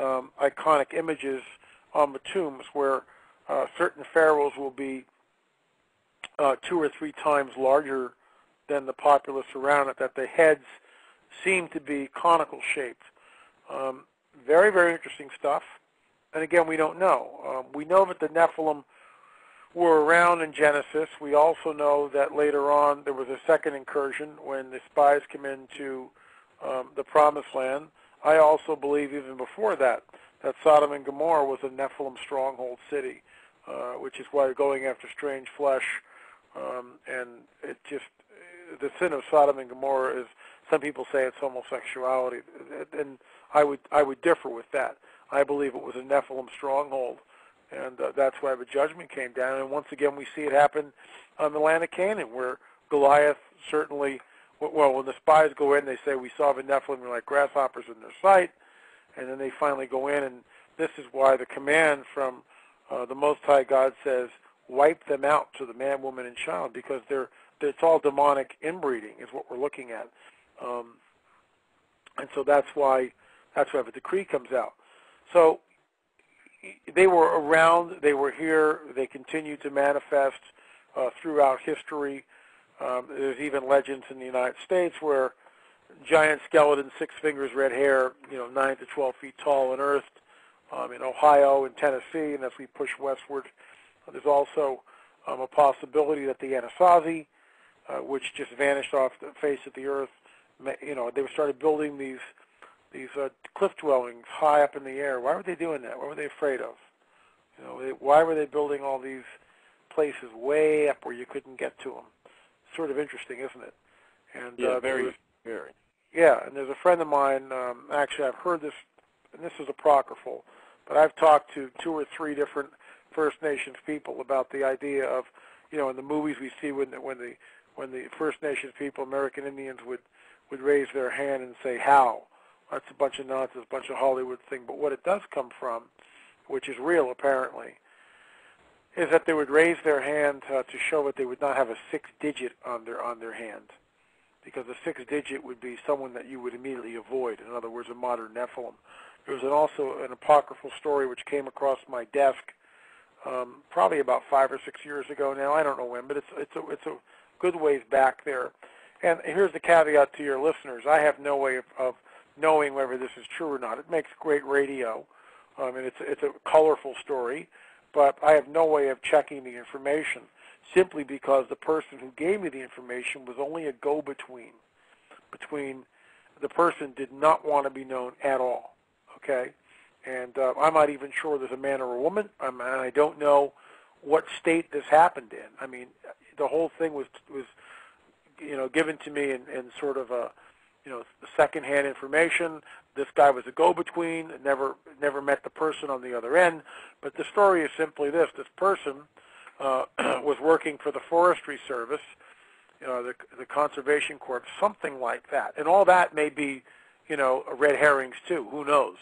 iconic images on the tombs where certain pharaohs will be 2 or 3 times larger than the populace around it, that the heads seem to be conical shaped. Very, very interesting stuff. And again, we don't know. We know that the Nephilim were around in Genesis. We also know that later on there was a second incursion when the spies came into the Promised Land. I also believe even before that Sodom and Gomorrah was a Nephilim stronghold city, which is why they're going after strange flesh. And it just, the sin of Sodom and Gomorrah is, some people say it's homosexuality, and I would differ with that. I believe it was a Nephilim stronghold, and that's why the judgment came down. And once again, we see it happen on the land of Canaan, where Goliath certainly, well, when the spies go in, they say, we saw the Nephilim like grasshoppers in their sight, and then they finally go in, and this is why the command from the Most High God says, wipe them out to the man, woman, and child, because it's all demonic inbreeding is what we're looking at. And so that's why the decree comes out. So they were around, they were here, they continue to manifest throughout history. There's even legends in the United States where giant skeleton, 6 fingers, red hair, 9 to 12 feet tall, unearthed in Ohio and Tennessee. And as we push westward, there's also a possibility that the Anasazi, which just vanished off the face of the earth, they started building these cliff dwellings high up in the air. Why were they doing that? What were they afraid of? Why were they building all these places way up where you couldn't get to them? Sort of interesting, isn't it? And very. Yeah, and there's a friend of mine. Actually, I've heard this, and this is apocryphal, but I've talked to 2 or 3 different First Nations people about the idea of, in the movies we see when the First Nations people, American Indians, would raise their hand and say, how? That's a bunch of nonsense, a bunch of Hollywood thing. But what it does come from, which is real apparently, is that they would raise their hand to show that they would not have a 6-digit on their hand, because a 6-digit would be someone that you would immediately avoid. In other words, a modern Nephilim. There was also an apocryphal story which came across my desk probably about 5 or 6 years ago now. I don't know when, but it's a good ways back there. And here's the caveat to your listeners. I have no way of knowing whether this is true or not. It makes great radio, and it's a colorful story, but I have no way of checking the information, simply because the person who gave me the information was only a go-between. The person did not want to be known at all, okay? And I'm not even sure there's a man or a woman, and I don't know what state this happened in. I mean, the whole thing was given to me in sort of a, secondhand information. This guy was a go-between, never met the person on the other end. But the story is simply this: this person was working for the Forestry Service, the Conservation Corps, something like that. And all that may be, red herrings too. Who knows?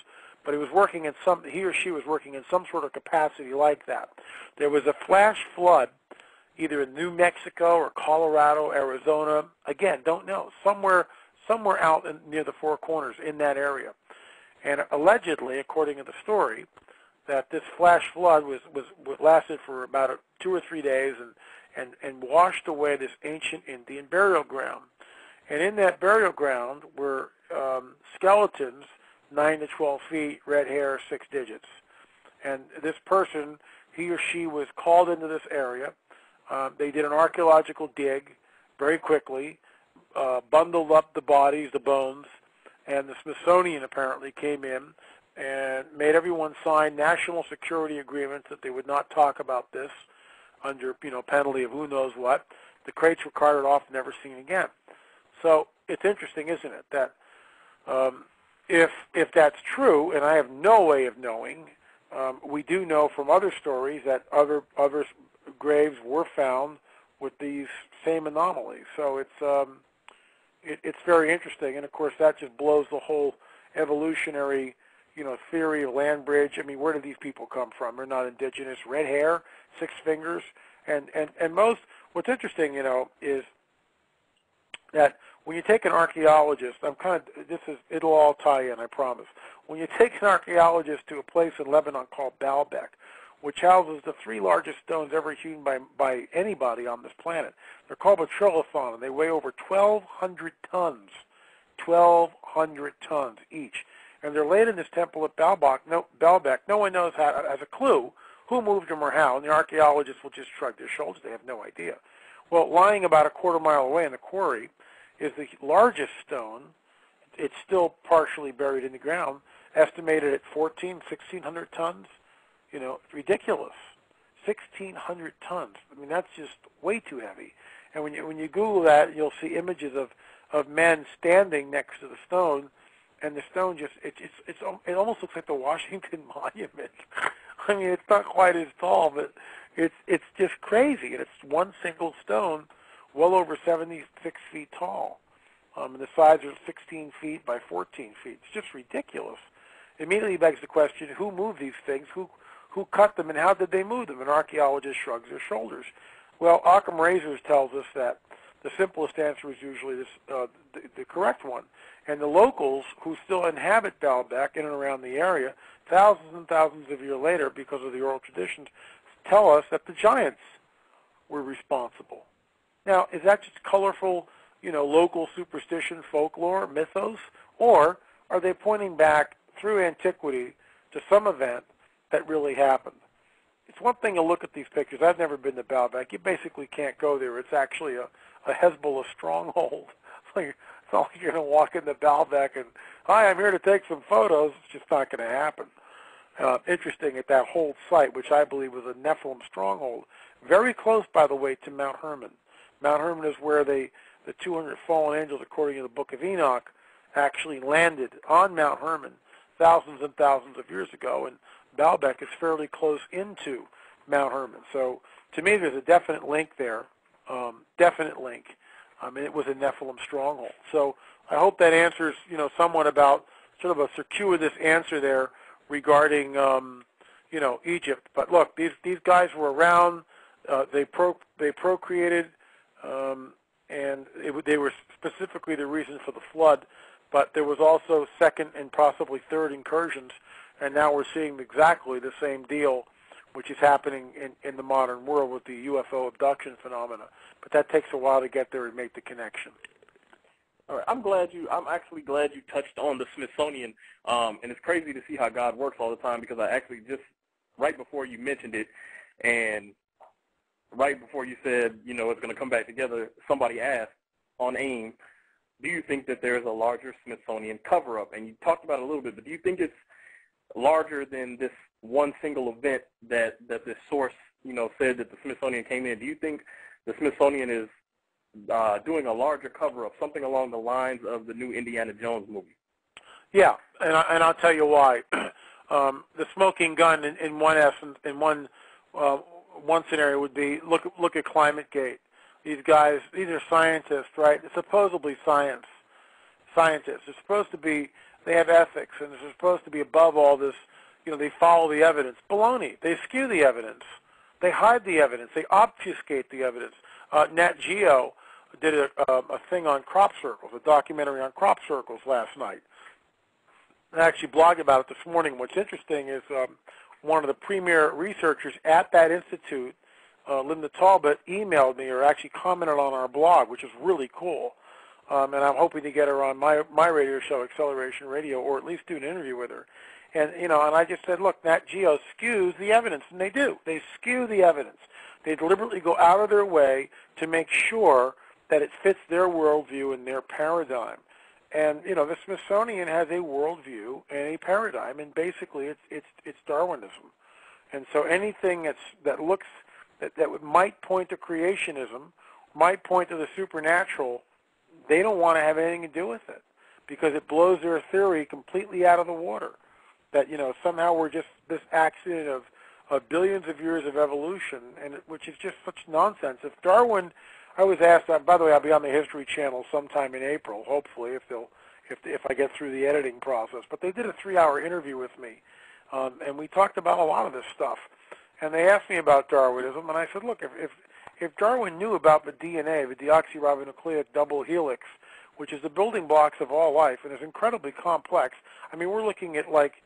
But he or she was working in some sort of capacity like that. There was a flash flood, either in New Mexico or Colorado, Arizona. Again, don't know. Somewhere out near the Four Corners in that area. And allegedly, according to the story, that this flash flood lasted for about 2 or 3 days and washed away this ancient Indian burial ground. And in that burial ground were skeletons, 9 to 12 feet, red hair, 6 digits. And this person, he or she, was called into this area. They did an archaeological dig very quickly, bundled up the bodies, the bones, and the Smithsonian apparently came in and made everyone sign national security agreements that they would not talk about this under, penalty of who knows what. The crates were carted off, never seen again. So it's interesting, isn't it, that if that's true, and I have no way of knowing, we do know from other stories that other graves were found with these same anomalies. So it's very interesting, and of course that just blows the whole evolutionary theory of land bridge. I mean, where did these people come from? They're not indigenous. Red hair, 6 fingers, and what's interesting, is that when you take an archaeologist, it'll all tie in, I promise. when you take an archaeologist to a place in Lebanon called Baalbek, which houses the 3 largest stones ever hewn by anybody on this planet. They're called batrillithon, and they weigh over 1,200 tons. 1,200 tons each. And they're laid in this temple at Baalbek. No one knows has a clue who moved them or how, and the archaeologists will just shrug their shoulders. They have no idea. Well, lying about a quarter mile away in the quarry is the largest stone. It's still partially buried in the ground, estimated at 1,600 tons. You know, it's ridiculous. 1,600 tons. I mean, that's just way too heavy. And when you Google that, you'll see images of men standing next to the stone, and the stone just it almost looks like the Washington Monument. I mean, it's not quite as tall, but it's just crazy, and it's one single stone, well over 76 feet tall, and the sides are 16 feet by 14 feet. It's just ridiculous. It immediately begs the question: who moved these things? Who cut them, and how did they move them? An archaeologist shrugs their shoulders. Well, Occam Razors tells us that the simplest answer is usually the correct one. And the locals who still inhabit Baalbek in and around the area, thousands and thousands of years later, because of the oral traditions, tell us that the giants were responsible. Now, is that just colorful, local superstition, folklore, mythos, or are they pointing back through antiquity to some event that really happened? It's one thing to look at these pictures. I've never been to Baalbek. You basically can't go there. It's actually a Hezbollah stronghold. It's not like you're going to walk into Baalbek and, hi, I'm here to take some photos. It's just not going to happen. Interesting at that whole site, which I believe was a Nephilim stronghold, very close, by the way, to Mount Hermon. Mount Hermon is where the 200 fallen angels, according to the Book of Enoch, actually landed on Mount Hermon thousands and thousands of years ago, and Baalbek is fairly close into Mount Hermon. So to me, there's a definite link there, definite link. And it was a Nephilim stronghold. So I hope that answers, somewhat about sort of a circuitous answer there regarding, Egypt. But look, these guys were around. They procreated, and they were specifically the reason for the flood. But there was also second and possibly third incursions, and now we're seeing exactly the same deal, which is happening in the modern world with the UFO abduction phenomena. But that takes a while to get there and make the connection. All right, I'm actually glad you touched on the Smithsonian, and it's crazy to see how God works all the time, because I actually just, right before you mentioned it, and right before you said, it's going to come back together, somebody asked on AIM, do you think that there's a larger Smithsonian cover-up? And you talked about it a little bit, but do you think it's larger than this one single event that this source, said that the Smithsonian came in? Do you think the Smithsonian is doing a larger cover-up, something along the lines of the new Indiana Jones movie? Yeah, and I'll tell you why. The smoking gun in one essence, in one scenario would be look at ClimateGate. These guys, these are scientists, right? It's supposedly scientists. They're supposed to be, they have ethics, and they're supposed to be above all this, they follow the evidence. Baloney. They skew the evidence. They hide the evidence. They obfuscate the evidence. Nat Geo did a thing on crop circles, a documentary on crop circles last night. I actually blogged about it this morning. What's interesting is one of the premier researchers at that institute, Linda Talbot, emailed me or actually commented on our blog, which is really cool. And I'm hoping to get her on my radio show, Acceleration Radio, or at least do an interview with her. And, and I just said, look, Nat Geo skews the evidence, and they do. They skew the evidence. They deliberately go out of their way to make sure that it fits their worldview and their paradigm. And, the Smithsonian has a worldview and a paradigm, and basically it's Darwinism. And so anything that might point to creationism, might point to the supernatural, they don't want to have anything to do with it, because it blows their theory completely out of the water. That, somehow we're just this accident of billions of years of evolution, and which is just such nonsense. If Darwin, I was asked, by the way, I'll be on the History Channel sometime in April, hopefully, if I get through the editing process. But they did a 3-hour interview with me, and we talked about a lot of this stuff. And they asked me about Darwinism, and I said, look, if Darwin knew about the DNA, the deoxyribonucleic double helix, which is the building blocks of all life and is incredibly complex, I mean, we're looking at like